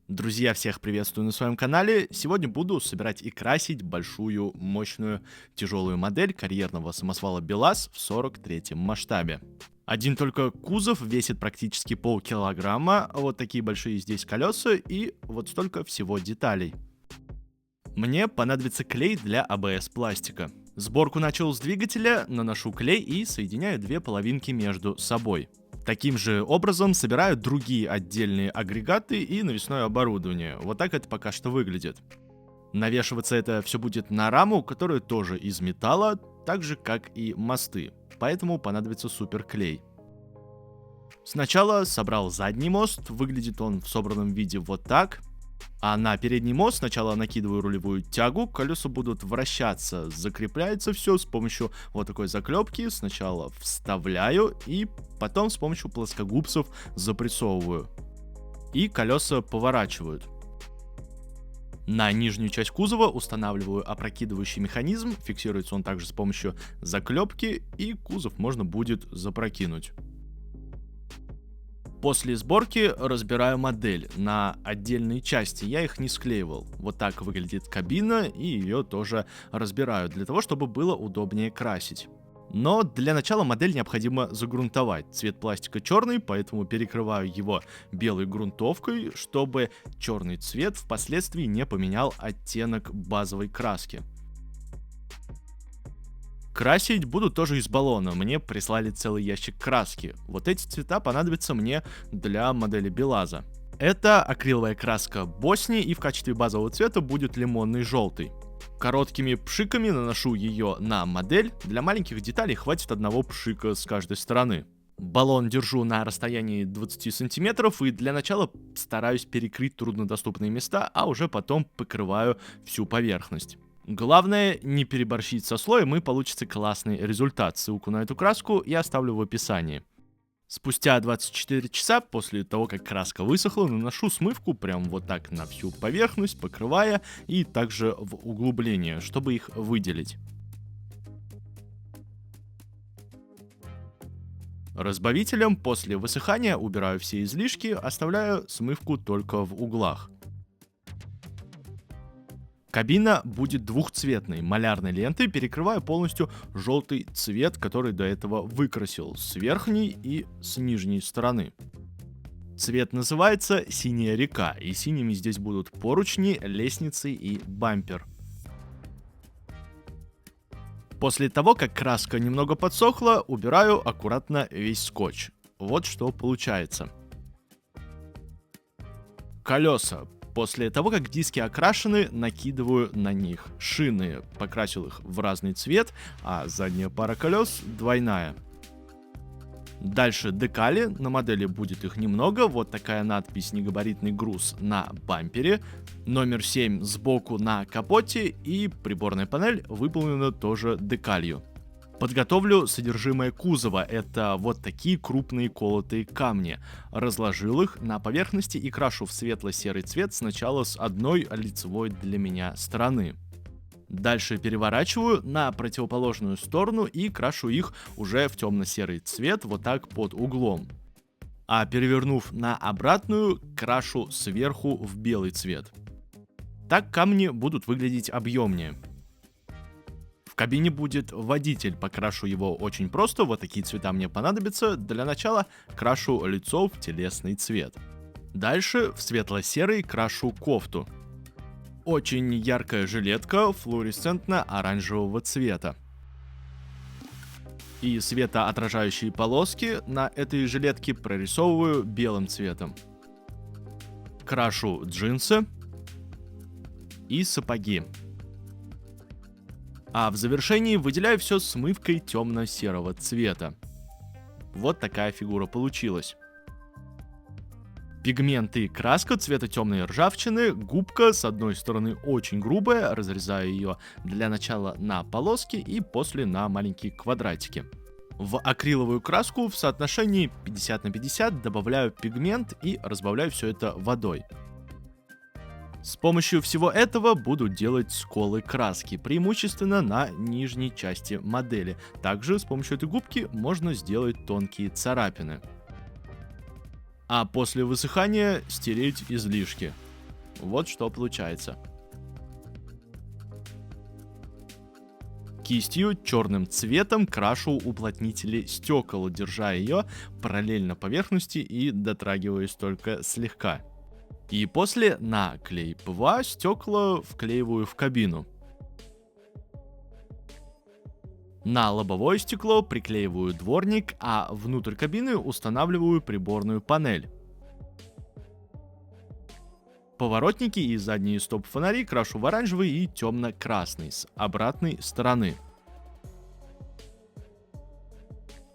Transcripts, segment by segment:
Друзья, всех приветствую на своем канале. Сегодня буду собирать и красить большую, мощную, тяжелую модель карьерного самосвала БелАЗ в 43-м масштабе. Один только кузов весит практически полкилограмма, вот такие большие здесь колеса и вот столько всего деталей. Мне понадобится клей для АБС пластика. Сборку начал с двигателя, наношу клей и соединяю две половинки между собой. Таким же образом собираю другие отдельные агрегаты и навесное оборудование. Вот так это пока что выглядит. Навешиваться это все будет на раму, которая тоже из металла, так же как и мосты. Поэтому понадобится суперклей. Сначала собрал задний мост, выглядит он в собранном виде вот так. А на передний мост сначала накидываю рулевую тягу, колеса будут вращаться, закрепляется все с помощью вот такой заклепки. Сначала вставляю и потом с помощью плоскогубцев запрессовываю. И колеса поворачивают. На нижнюю часть кузова устанавливаю опрокидывающий механизм, фиксируется он также с помощью заклепки, и кузов можно будет запрокинуть. После сборки разбираю модель на отдельные части, я их не склеивал. Вот так выглядит кабина, и ее тоже разбираю, для того, чтобы было удобнее красить. Но для начала модель необходимо загрунтовать. Цвет пластика черный, поэтому перекрываю его белой грунтовкой, чтобы черный цвет впоследствии не поменял оттенок базовой краски. Красить буду тоже из баллона. Мне прислали целый ящик краски. Вот эти цвета понадобятся мне для модели БелАЗа. Это акриловая краска Босни, и в качестве базового цвета будет лимонный желтый. Короткими пшиками наношу ее на модель. Для маленьких деталей хватит одного пшика с каждой стороны. Баллон держу на расстоянии 20 сантиметров, и для начала стараюсь перекрыть труднодоступные места, а уже потом покрываю всю поверхность. Главное не переборщить со слоем, и получится классный результат. Ссылку на эту краску я оставлю в описании. Спустя 24 часа после того, как краска высохла, наношу смывку прям вот так на всю поверхность, покрывая, и также в углубление, чтобы их выделить. Разбавителем после высыхания убираю все излишки, оставляю смывку только в углах. Кабина будет двухцветной, малярной лентой, перекрывая полностью желтый цвет, который до этого выкрасил с верхней и с нижней стороны. Цвет называется «Синяя река», и синими здесь будут поручни, лестницы и бампер. После того, как краска немного подсохла, убираю аккуратно весь скотч. Вот что получается. Колеса. После того, как диски окрашены, накидываю на них шины, покрасил их в разный цвет, а задняя пара колес двойная. Дальше декали, на модели будет их немного, вот такая надпись «Негабаритный груз» на бампере, номер 7 сбоку на капоте, и приборная панель выполнена тоже декалью. Подготовлю содержимое кузова, это вот такие крупные колотые камни. Разложил их на поверхности и крашу в светло-серый цвет сначала с одной лицевой для меня стороны. Дальше переворачиваю на противоположную сторону и крашу их уже в темно-серый цвет, вот так под углом. А перевернув на обратную, крашу сверху в белый цвет. Так камни будут выглядеть объемнее. В кабине будет водитель, покрашу его очень просто, вот такие цвета мне понадобятся. Для начала крашу лицо в телесный цвет. Дальше в светло-серый крашу кофту. Очень яркая жилетка флуоресцентно-оранжевого цвета. И светоотражающие полоски на этой жилетке прорисовываю белым цветом. Крашу джинсы и сапоги. А в завершении выделяю все смывкой темно-серого цвета. Вот такая фигура получилась. Пигменты и краска цвета темной ржавчины, губка с одной стороны очень грубая, разрезаю ее для начала на полоски и после на маленькие квадратики. В акриловую краску в соотношении 50 на 50 добавляю пигмент и разбавляю все это водой. С помощью всего этого буду делать сколы краски, преимущественно на нижней части модели. Также с помощью этой губки можно сделать тонкие царапины. А после высыхания стереть излишки. Вот что получается. Кистью черным цветом крашу уплотнители стекол, держа ее параллельно поверхности и дотрагиваясь только слегка. И после на клей ПВА стекла вклеиваю в кабину. На лобовое стекло приклеиваю дворник, а внутрь кабины устанавливаю приборную панель. Поворотники и задние стоп-фонари крашу в оранжевый и темно-красный с обратной стороны.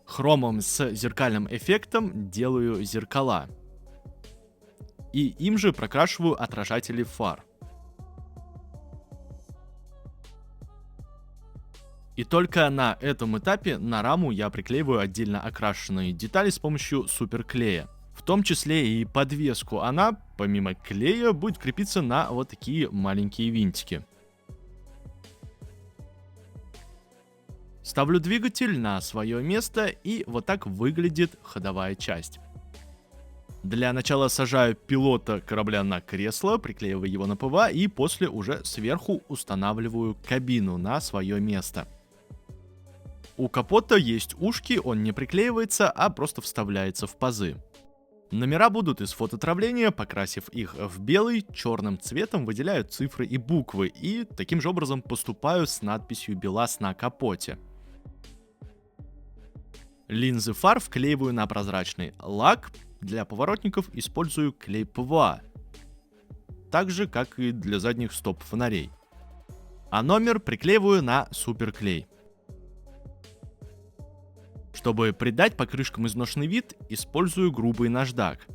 Хромом с зеркальным эффектом делаю зеркала. И им же прокрашиваю отражатели фар. И только на этом этапе на раму я приклеиваю отдельно окрашенные детали с помощью суперклея. В том числе и подвеску. Она, помимо клея, будет крепиться на вот такие маленькие винтики. Ставлю двигатель на свое место, и вот так выглядит ходовая часть. Для начала сажаю пилота корабля на кресло, приклеиваю его на ПВА, и после уже сверху устанавливаю кабину на свое место. У капота есть ушки, он не приклеивается, а просто вставляется в пазы. Номера будут из фототравления, покрасив их в белый, черным цветом выделяю цифры и буквы, и таким же образом поступаю с надписью «БелАЗ» на капоте. Линзы фар вклеиваю на прозрачный лак, для поворотников использую клей ПВА, так же как и для задних стоп-фонарей. А номер приклеиваю на суперклей. Чтобы придать покрышкам изношенный вид, использую грубый наждак.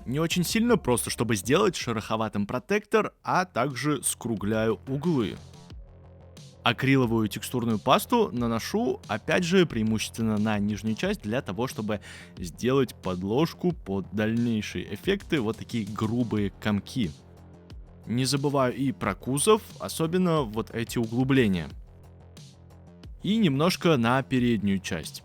Не очень сильно, просто чтобы сделать шероховатым протектор, а также скругляю углы. Акриловую текстурную пасту наношу, опять же, преимущественно на нижнюю часть, для того, чтобы сделать подложку под дальнейшие эффекты, вот такие грубые комки. Не забываю и про кузов, особенно вот эти углубления. И немножко на переднюю часть.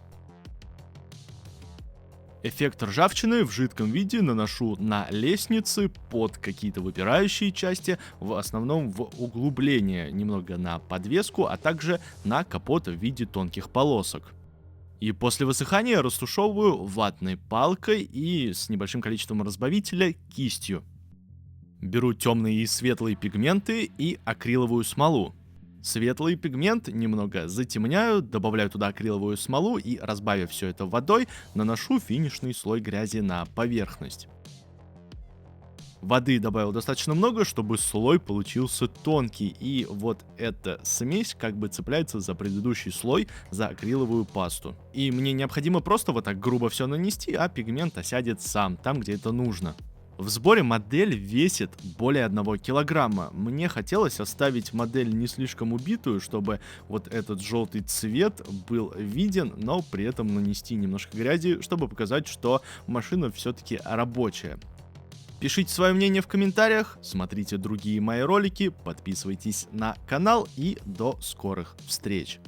Эффект ржавчины в жидком виде наношу на лестницы, под какие-то выпирающие части, в основном в углубление, немного на подвеску, а также на капот в виде тонких полосок. И после высыхания растушевываю ватной палкой и с небольшим количеством разбавителя кистью. Беру темные и светлые пигменты и акриловую смолу. Светлый пигмент немного затемняю, добавляю туда акриловую смолу и, разбавив все это водой, наношу финишный слой грязи на поверхность. Воды добавил достаточно много, чтобы слой получился тонкий, и вот эта смесь как бы цепляется за предыдущий слой, за акриловую пасту. И мне необходимо просто вот так грубо все нанести, а пигмент осядет сам, там, где это нужно. В сборе модель весит более 1 килограмма. Мне хотелось оставить модель не слишком убитую, чтобы вот этот желтый цвет был виден, но при этом нанести немножко грязи, чтобы показать, что машина все-таки рабочая. Пишите свое мнение в комментариях, смотрите другие мои ролики, подписывайтесь на канал и до скорых встреч.